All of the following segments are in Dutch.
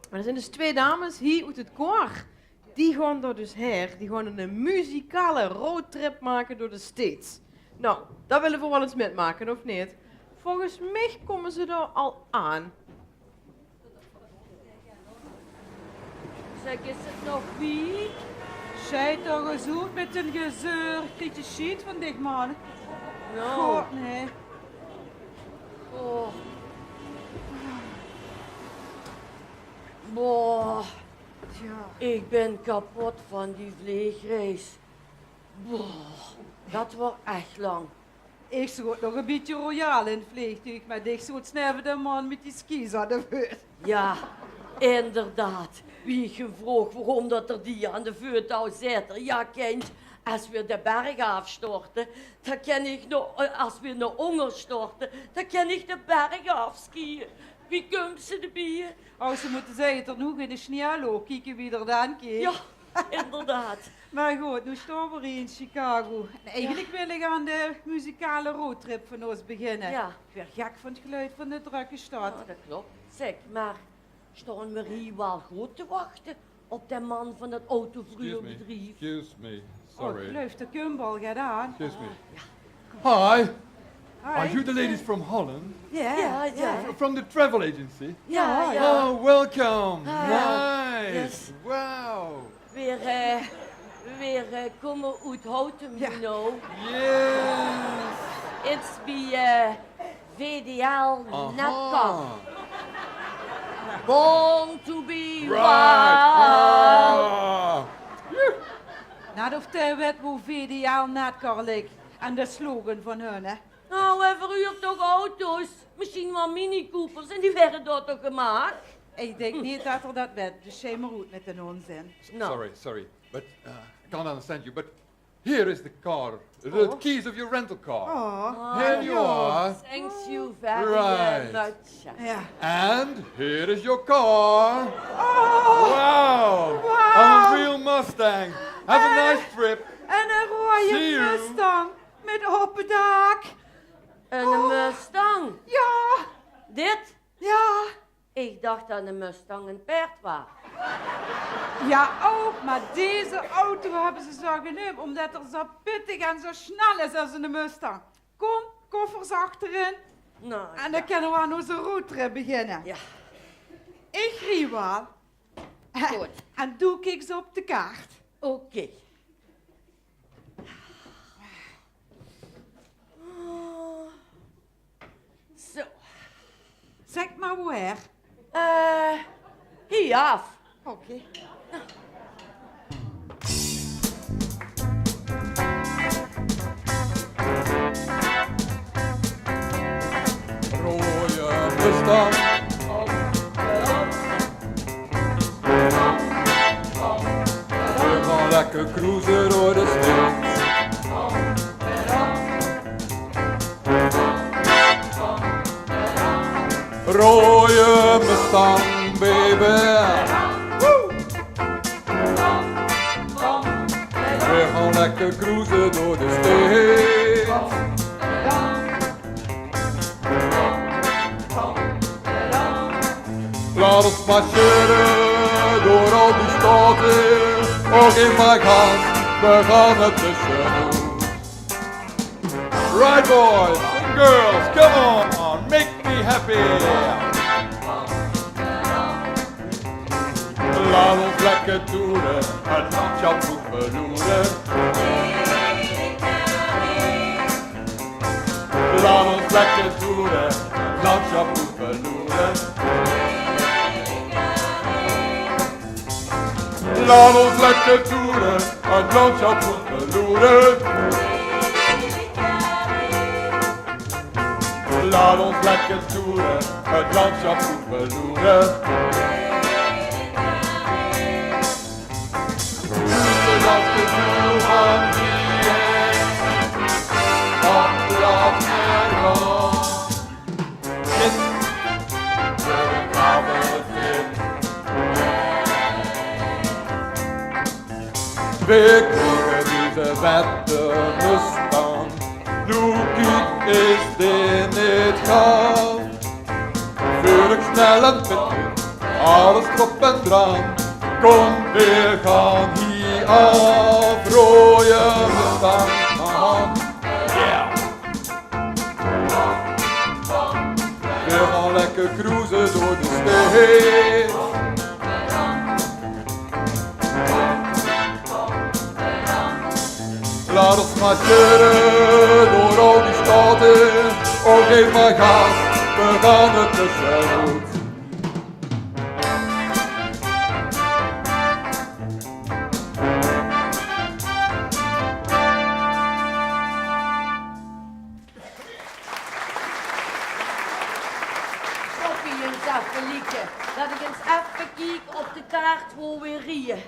Maar er zijn dus 2 dames hier uit het koor. Die gaan er dus her. Die gaan een muzikale roadtrip maken door de States. Nou, dat willen we wel eens metmaken, of niet? Volgens mij komen ze er al aan. Zeg, is het nog wie? Zij toch eens uit met een gezeur. Kijk je shit van dich, man. Nou, God, nee. oh. Boah, Ja. ik ben kapot van die vliegreis. Boah, dat wordt echt lang. Ik zat nog een beetje royaal in het vliegtuig, maar ik zat snel de man met die skis aan de voet. Ja, inderdaad. Wie gevroeg waarom dat er die aan de voetouw zitten. Ja, kind, als we de berg afstorten, dan kan ik nog, als we naar onder storten, dan kan ik de berg afskiën. Wie komt ze erbij? Als ze moeten zeggen tot nu in de sneeuw, kijken wie er dan kijkt. Ja, inderdaad. Maar goed, nu staan we hier in Chicago. En eigenlijk wil ik aan de muzikale roadtrip van ons beginnen. Ja. Ik werd gek van het geluid van de drukke stad. Ja, dat klopt. Zeg, maar staan we hier wel goed te wachten op de man van het autoverhuurbedrijf? Excuse me. Oh, Sorry. ik geloof de kumbal gedaan. Excuse me. Hi. Are Hi. you the ladies from Holland? Ja, Ja. From the travel agency? Ja, ja. Oh, welcome. Ah, Nice. yes. Wow. Weer komen uit Houten, Ja. you know. Yes. It's be VDL Netcom. Born to be Right. wild. Ah. Nou, of de wet hoe VDL net kan ligt. En de slogan van hun, hè. Nou, we verhuurt toch auto's? Misschien wel Mini Coopers en die werden door toch gemaakt? Ik denk niet dat er dat werd, dus jij maar goed met de onzin. Nou. Sorry. But I can't understand you. But here is the car. The Oh. keys of your rental car. Oh, Here you are. Thanks you very Right. much. ja. And here is your car. Oh, Wow. Wow. A real Mustang. Have a nice trip. en een See rode you. Mustang met open dak. Een Mustang. Ja, Dit? ja. Ik dacht dat een Mustang een paard was. Ja, ook, maar deze auto hebben ze zo genomen omdat er zo pittig en zo snel is als een Mustang. Kom, koffers achterin Nou, en dan kunnen we aan onze roadtrip beginnen. ja, Ik riep wel. Goed. En doe ik ze op de kaart. oké. Zo. Zeg maar waar. Hier af. Oké. Rode Mustang. We gaan lekker cruisen door de States. Rode Mustang, baby. Woo! We gaan lekker cruisen door de States. Laat ons marcheren door al die staten. Ook in mijn hand, we gaan het tussen doen. Right boys and girls, come on, make me happy. Laat ons lekker toeren, het landschap goed beroeren. Laat ons lekker toeren, het landschap goed beroeren. Laat ons lekker toeren, het landschap goed beroeren. Laat ons lekker toeren, het landschap goed beroeren. Zodat de doel van die van blad en rood. We gaan het in. We krijgen deze vette Mustang. Loekie is in het gat. Vurig snel en pittig, alles erop en eraan. Kom, we gaan hier afrooien, we staan aan. Yeah. We gaan lekker cruisen door de stad. Laat ons marcheren door al die staten. Oh, geef maar gas, we gaan het tussenuit. Koffie eens even lieken. Dat ik eens even kijk op de kaart waar we rieën.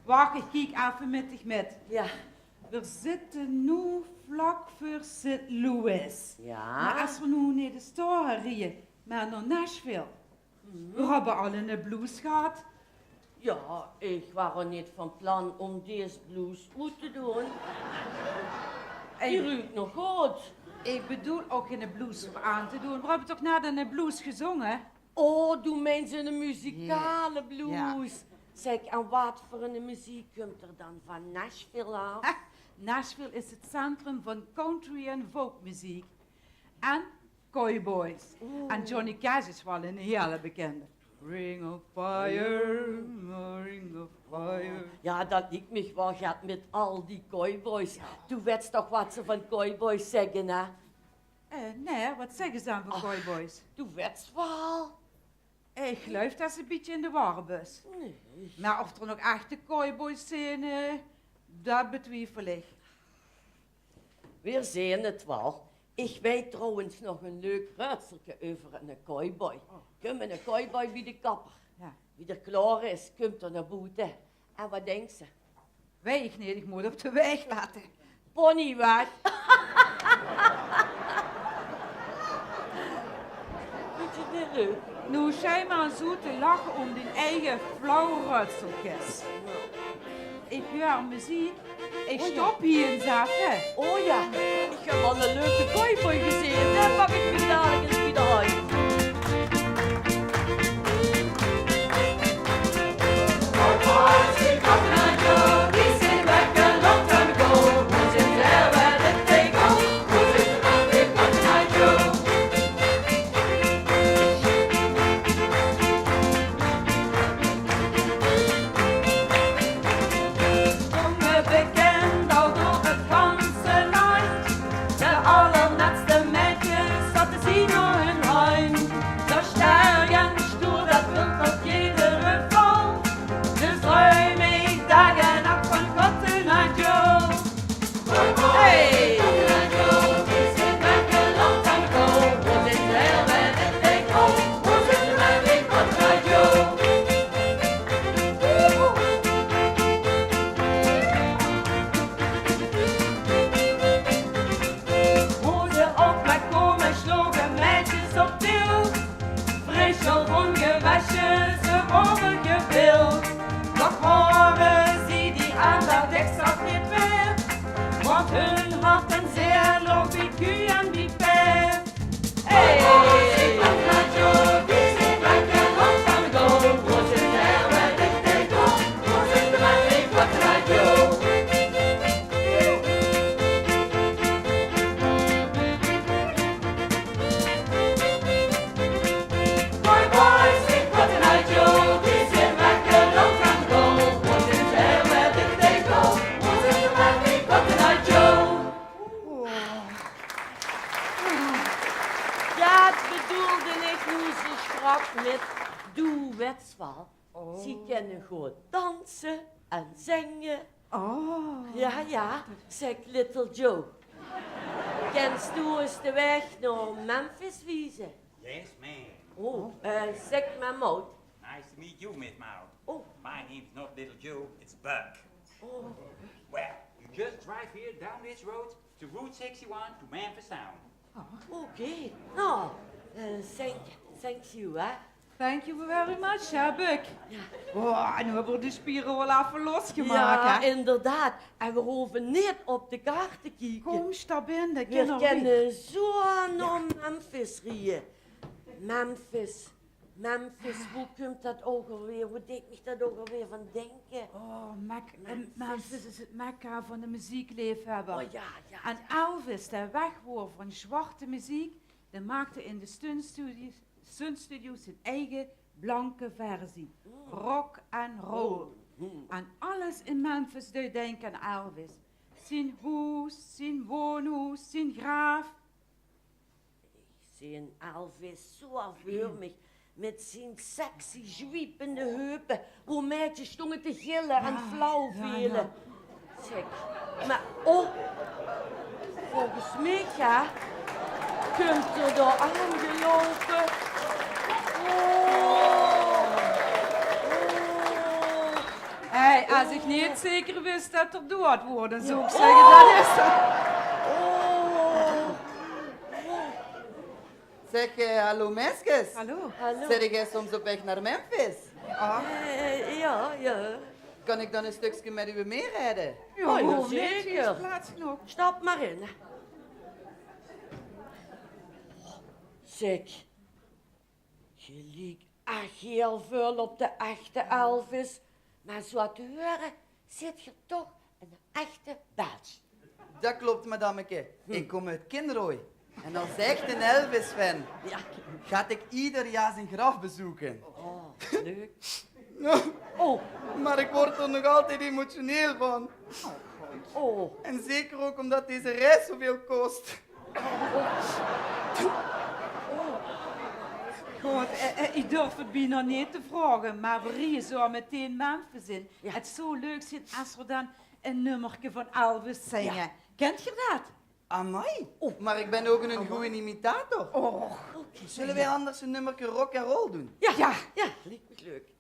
Wacht, ik kijk even met dich met. Ja. We zitten nu vlak voor St. Louis. Maar Ja. als we nu naar de stad rijden, maar naar Nashville. We hebben al een blues gehad. Ja, ik was er niet van plan om deze blues uit te doen. Die ruikt nog goed. Ik bedoel ook geen blues voor aan te doen. We hebben toch net een blues gezongen? Oh, doe mensen een muzikale blues. Zeg, en wat voor een muziek komt er dan van Nashville af? Ha, Nashville is het centrum van country en folkmuziek. En cowboys. En Johnny Cash is wel een hele bekende. Ring of fire, ring of fire. Ja, dat ik me wel gaat met al die cowboys. Toen weet toch wat ze van cowboys zeggen, hè? Nee, wat zeggen ze dan van cowboys? Toen weet wel. Ik geloof dat ze een beetje in de warbus. Nee. Maar of er nog echte cowboys zijn, dat betwijfel ik. We zien het wel. Ik weet trouwens nog een leuk raadseltje over een cowboy. Komt een cowboy bij de kapper. Ja. Wie er klaar is, komt er naar buiten. En wat denkt ze? Weeg niet, ik moet op de weg laten. Pony weg. Vind je het niet leuk? Nu zijn maar zo te lachen om die eigen flauwe rutseltjes. Ik hoor muziek, ik Oh ja. stop hier eens even. Oh ja, ik heb wel een leuke cowboy gezien. Daar pak ik me dadelijk eens weer uit. Jongen bekend al door het ganse land. De allernetste meisjes dat te zien naar hun huin. Zo sterk en stoer, dat wil tot iedere val. Dus ruim ik dag en nacht van Cotton Eye Joe. Hey! Hoe ze op mij komen, sloegen meisjes op til. Frisch al ongewassen, ze worden gewild. Doch horen zie die aandacht, ik zag niet meer. Want hun harten zeer loopt wie koe en wie paard. Hey! Dat bedoelde ik nu zo strak met doe wetsval. Ze kennen goed dansen en zingen. Oh. Ja, zeg Little Joe. Kennst du eens de weg naar Memphis wijzen? Yes, ma'am. Oh, zeg mijn mout. Nice to meet you, Miss Mouth. Oh. My name's not Little Joe, it's Buck. Oh, Well, you just drive here down this road to Route 61 to Memphis Town. oké. Nou, thank you, hè. Thank you very much, hè, Buck. Oh, nu hebben we de spieren wel even losgemaakt, Ja, hè. inderdaad. En we hoeven niet op de kaart te kijken. Kom, stap in, dat We kan kennen zo naar Memphis rijden. Memphis, Memphis, hoe komt dat ook alweer? Hoe deed ik dat ook alweer van denken? Oh, Memphis is het mekka van de muziekliefhebber. Oh ja, ja. En Elvis, de wegwoer van zwarte muziek, die maakte in de stuntstudios zijn eigen blanke versie. Rock en roll. En alles in Memphis deed denken aan Elvis. Zijn huis, zijn woonhuis, zijn graaf. Ik zie een Elvis zo afweermig. Met zijn sexy, zwiepende heupen. Hoe meisjes stonden te gillen en flauw velen. Zeg, maar volgens mij, ja, komt er door aangelopen. Hey, als ik niet zeker wist dat er dood worden, zou ik zeggen dat is het. Zeg, hallo meisjes. Hallo. Hallo. Zit jij soms op weg naar Memphis? Ja. Kan ik dan een stukje met u meerijden? Ja, ja, waarom niet? zeker. Er is plaats genoeg. Stap maar in. Zeg, je liep echt heel veel op de echte Elvis. Maar zo te horen, zit je toch een echte badge. Dat klopt, madameke. Ik kom uit Kinrooi. En als echt een Elvis-fan Ja, ga ik ieder jaar zijn graf bezoeken. leuk. Oh, maar ik word er nog altijd emotioneel van. Oh, En zeker ook omdat deze reis zoveel kost. Goed, ik durf het bijna niet te vragen, maar we rieën zo meteen Memphis in. Ja. Het zou leuk zijn als we dan een nummertje van Elvis zingen. Kent je dat? Amai. Maar ik ben ook een goede imitator. Zullen wij anders een nummerke rock en roll doen? ja, lijkt me leuk.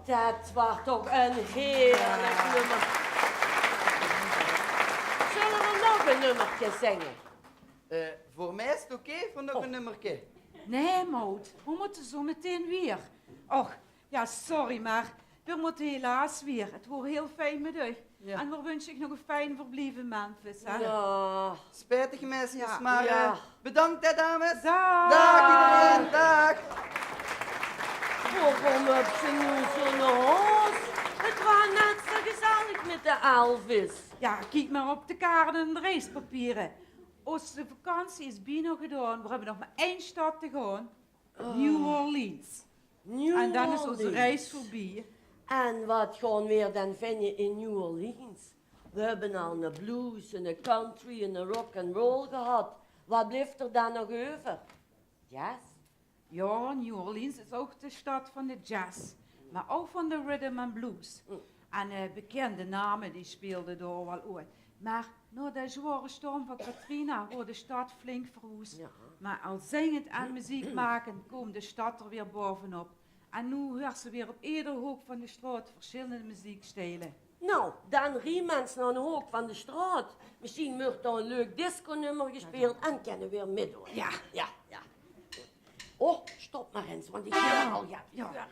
Dat was toch een heerlijk nummer. Zullen we nog een nummertje zingen? Voor mij is het oké voor nog een nummerke. Nee, Maud, we moeten zo meteen weer. Och, ja, sorry, maar we moeten helaas weer. Het wordt heel fijn met u. Ja. En we wensen ik nog een fijn verblijf in Memphis. Hè? Ja. Spijtig meisjes, Ja. maar Ja. bedankt hè dames. Dag. Dag iedereen, dag. Waarom heb je nu zo'n hoos? Het was net zo gezellig met de Elvis. Ja, kijk maar op de kaarten en de reispapieren. Onze vakantie is bijna gedaan. We hebben nog maar 1 stad te gaan. New Orleans. En dan is onze Orleans. reis voorbij. En wat gaan we dan vinden in New Orleans? We hebben al een blues, een country en een rock and roll gehad. wat blijft er dan nog over? Jazz? Ja, New Orleans is ook de stad van de jazz, maar ook van de rhythm and blues. En bekende namen die speelden door wel ooit. Maar na de zware storm van Katrina wordt de stad flink verwoest. Ja. Maar al zingend en muziek maken komt de stad er weer bovenop. En nu hoort ze weer op ieder hoek van de straat verschillende muziekstijlen. Nou, dan Riemens naar een hoek van de straat. Misschien wordt er een leuk disco-nummer gespeeld en kunnen we weer meedoen. Ja. Ja, ja. Oh, stop maar eens, want ik hoor al, ja. Ja.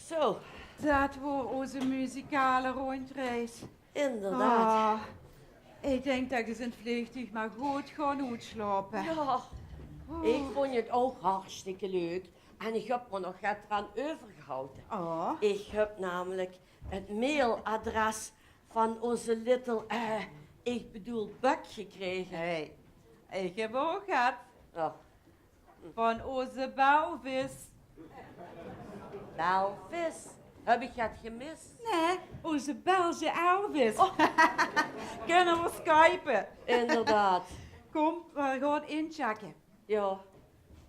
Zo, Dat wordt onze muzikale rondreis. inderdaad. Ik denk dat ik dus in het vliegtuig maar goed gaan uitslapen. Ja, ik vond het ook hartstikke leuk. En ik heb er nog wat aan overgehouden. Oh. Ik heb namelijk het mailadres van onze little, ik bedoel Buck gekregen. Hey, ik heb ook gehad Oh, van onze bouwvis. Belvis. Heb ik het gemist? Nee, onze Belgische Elvis. Kunnen we skypen? Inderdaad. Kom, we gaan inchecken. Ja,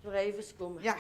voor even komen. Ja.